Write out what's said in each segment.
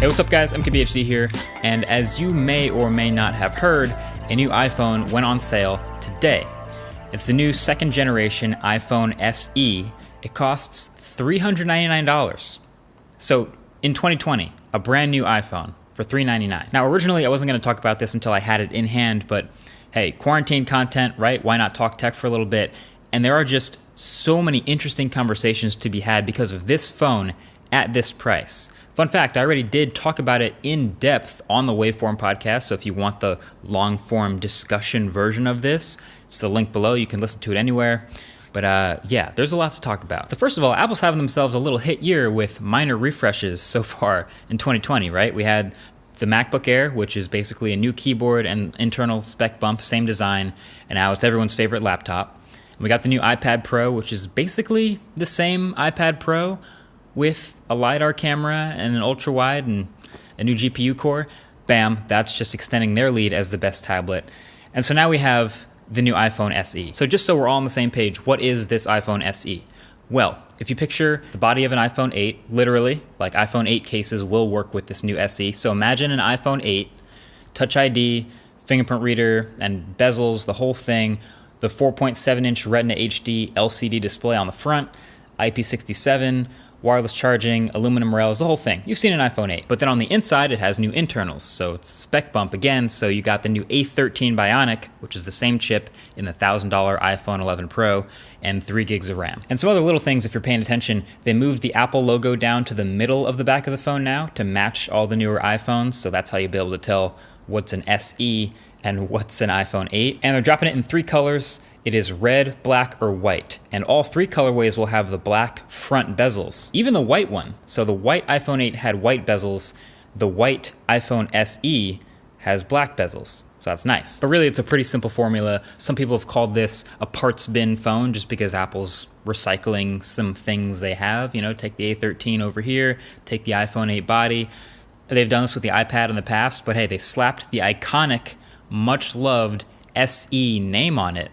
Hey, what's up guys? MKBHD here, and as you may or may not have heard, a new iPhone went on sale today. It's the new second generation iPhone SE. It costs $399. So in 2020, a brand new iPhone for $399. Now originally I wasn't going to talk about this until I had it in hand, but hey, quarantine content, right? Why not talk tech for a little bit? And there are just so many interesting conversations to be had because of this phone at this price. Fun fact, I already did talk about it in depth on the Waveform podcast, so if you want the long-form discussion version of this, it's the link below. You can listen to it anywhere. But yeah, there's a lot to talk about. So first of all, Apple's having themselves a little hit year with minor refreshes so far in 2020, right? We had the MacBook Air, which is basically a new keyboard and internal spec bump, same design, and now it's everyone's favorite laptop. We got the new iPad Pro, which is basically the same iPad Pro with a LiDAR camera and an ultra-wide and a new GPU core. Bam, that's just extending their lead as the best tablet. And so now we have the new iPhone SE. So just so we're all on the same page, what is this iPhone SE? Well, if you picture the body of an iPhone 8, literally, like iPhone 8 cases will work with this new SE. So imagine an iPhone 8, Touch ID, fingerprint reader, and bezels, the whole thing, the 4.7-inch Retina HD LCD display on the front, IP67, wireless charging, aluminum rails, the whole thing. You've seen an iPhone 8. But then on the inside, it has new internals. So it's a spec bump again. So you got the new A13 Bionic, which is the same chip in the $1,000 iPhone 11 Pro, and 3 gigs of RAM. And some other little things, if you're paying attention, they moved the Apple logo down to the middle of the back of the phone now to match all the newer iPhones. So that's how you'll be able to tell what's an SE and what's an iPhone 8. And they're dropping it in 3 colors. It is red, black, or white. And all 3 colorways will have the black front bezels. Even the white one. So the white iPhone 8 had white bezels. The white iPhone SE has black bezels. So that's nice. But really, it's a pretty simple formula. Some people have called this a parts bin phone just because Apple's recycling some things they have. You know, take the A13 over here, take the iPhone 8 body. They've done this with the iPad in the past, but hey, they slapped the iconic, much-loved SE name on it.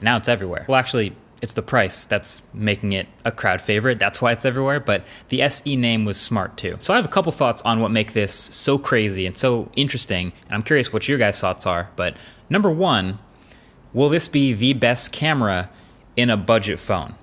Now it's everywhere. Well, actually, it's the price that's making it a crowd favorite. That's why it's everywhere, but the SE name was smart too. So I have a couple thoughts on what make this so crazy and so interesting, and I'm curious what your guys' thoughts are. But number one, will this be the best camera in a budget phone?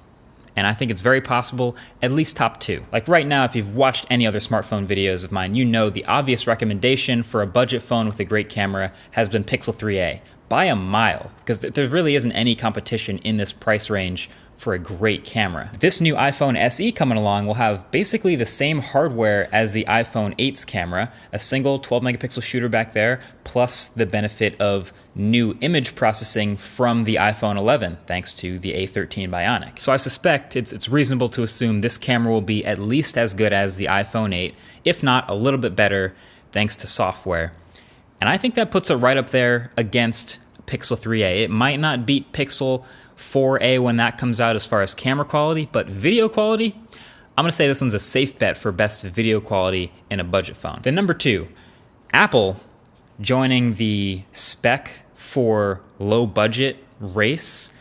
And I think it's very possible, at least top 2. Like right now, if you've watched any other smartphone videos of mine, you know the obvious recommendation for a budget phone with a great camera has been Pixel 3a. By a mile, because there really isn't any competition in this price range for a great camera. This new iPhone SE coming along will have basically the same hardware as the iPhone 8's camera, a single 12 megapixel shooter back there, plus the benefit of new image processing from the iPhone 11, thanks to the A13 Bionic. So I suspect it's reasonable to assume this camera will be at least as good as the iPhone 8, if not a little bit better, thanks to software. And I think that puts it right up there against Pixel 3a. It might not beat Pixel 4a when that comes out as far as camera quality, but video quality, I'm going to say this one's a safe bet for best video quality in a budget phone. Then number 2, Apple joining the spec for low budget race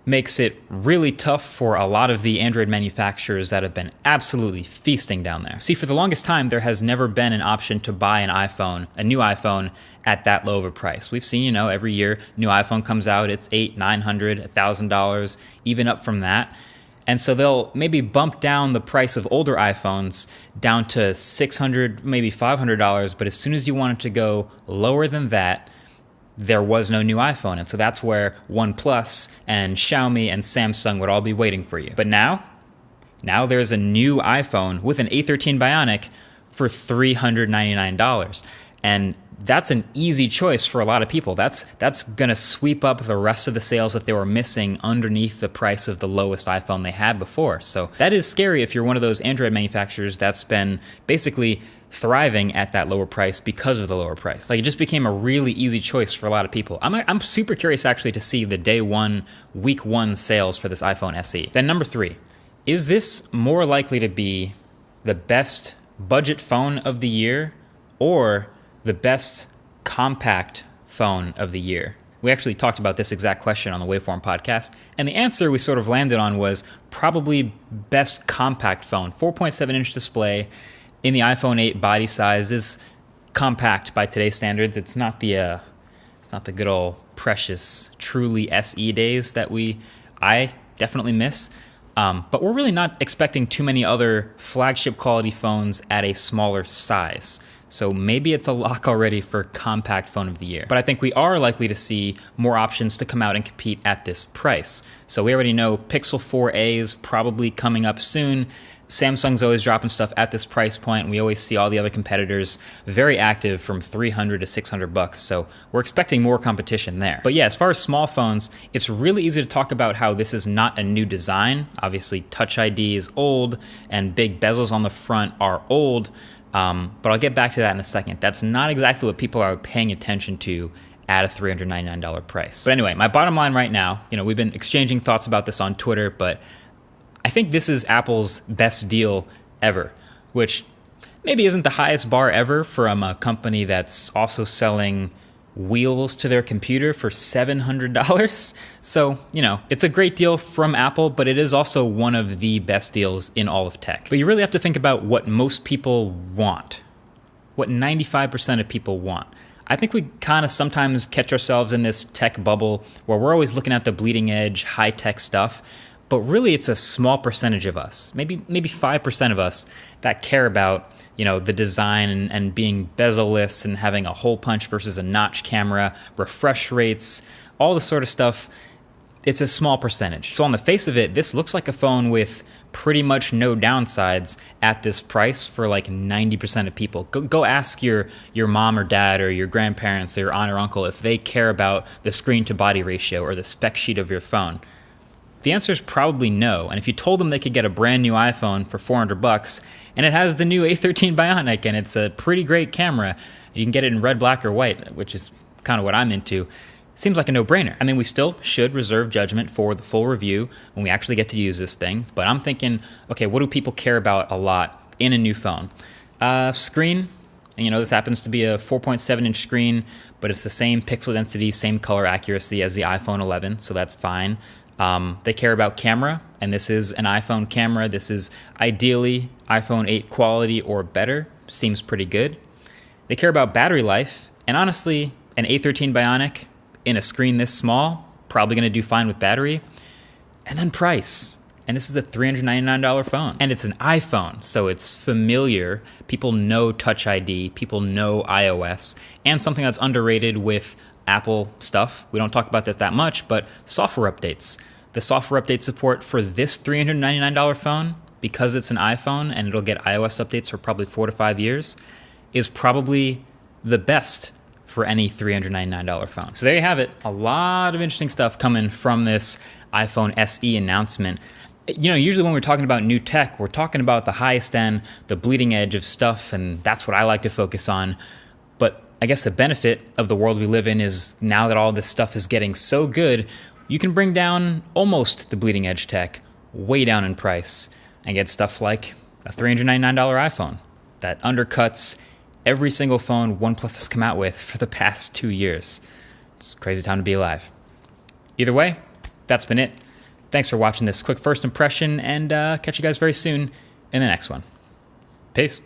makes it really tough for a lot of the Android manufacturers that have been absolutely feasting down there. See, for the longest time, there has never been an option to buy an iPhone, a new iPhone, at that low of a price. We've seen, every year, new iPhone comes out, it's $800, $900, $1,000, even up from that. And so they'll maybe bump down the price of older iPhones down to $600, maybe $500, but as soon as you want it to go lower than that, there was no new iPhone. And so that's where OnePlus and Xiaomi and Samsung would all be waiting for you. But now there's a new iPhone with an A13 Bionic for $399. And that's an easy choice for a lot of people. That's going to sweep up the rest of the sales that they were missing underneath the price of the lowest iPhone they had before. So that is scary if you're one of those Android manufacturers that's been basically thriving at that lower price because of the lower price. Like, it just became a really easy choice for a lot of people. I'm super curious actually to see the day 1, week 1 sales for this iPhone SE. Then number 3, is this more likely to be the best budget phone of the year or the best compact phone of the year? We actually talked about this exact question on the Waveform podcast, and the answer we sort of landed on was probably best compact phone. 4.7-inch display, in the iPhone 8 body size is compact by today's standards. It's not the good old precious, truly SE days that I definitely miss. But we're really not expecting too many other flagship quality phones at a smaller size. So maybe it's a lock already for compact phone of the year. But I think we are likely to see more options to come out and compete at this price. So we already know Pixel 4a is probably coming up soon. Samsung's always dropping stuff at this price point. We always see all the other competitors very active from $300 to $600. So we're expecting more competition there. But yeah, as far as small phones, it's really easy to talk about how this is not a new design. Obviously, Touch ID is old and big bezels on the front are old. But I'll get back to that in a second. That's not exactly what people are paying attention to at a $399 price. But anyway, my bottom line right now, we've been exchanging thoughts about this on Twitter, but I think this is Apple's best deal ever, which maybe isn't the highest bar ever from a company that's also selling wheels to their computer for $700. So, it's a great deal from Apple, but it is also one of the best deals in all of tech. But you really have to think about what most people want, what 95% of people want. I think we kind of sometimes catch ourselves in this tech bubble where we're always looking at the bleeding edge, high-tech stuff, but really it's a small percentage of us, maybe 5% of us that care about the design and being bezel-less and having a hole punch versus a notch camera, refresh rates, all this sort of stuff. It's a small percentage. So on the face of it, this looks like a phone with pretty much no downsides at this price for like 90% of people. Go ask your mom or dad or your grandparents or your aunt or uncle if they care about the screen to body ratio or the spec sheet of your phone. The answer is probably no. And if you told them they could get a brand new iPhone for $400 and it has the new A13 Bionic and it's a pretty great camera, you can get it in red, black, or white, which is kind of what I'm into, seems like a no-brainer. I mean, we still should reserve judgment for the full review when we actually get to use this thing. But I'm thinking, okay, what do people care about a lot in a new phone? Screen. And this happens to be a 4.7-inch screen, but it's the same pixel density, same color accuracy as the iPhone 11, so that's fine. They care about camera, and this is an iPhone camera. This is ideally iPhone 8 quality or better. Seems pretty good. They care about battery life, and honestly, an A13 Bionic in a screen this small, probably going to do fine with battery. And then price. And this is a $399 phone. And it's an iPhone, so it's familiar. People know Touch ID. People know iOS. And something that's underrated with Apple stuff, we don't talk about this that much, but software updates. The software update support for this $399 phone, because it's an iPhone and it'll get iOS updates for probably 4 to 5 years, is probably the best for any $399 phone. So there you have it. A lot of interesting stuff coming from this iPhone SE announcement. Usually when we're talking about new tech, we're talking about the highest end, the bleeding edge of stuff, and that's what I like to focus on. But I guess the benefit of the world we live in is now that all this stuff is getting so good, you can bring down almost the bleeding edge tech way down in price and get stuff like a $399 iPhone that undercuts every single phone OnePlus has come out with for the past 2 years. It's a crazy time to be alive. Either way, that's been it. Thanks for watching this quick first impression, and catch you guys very soon in the next one. Peace.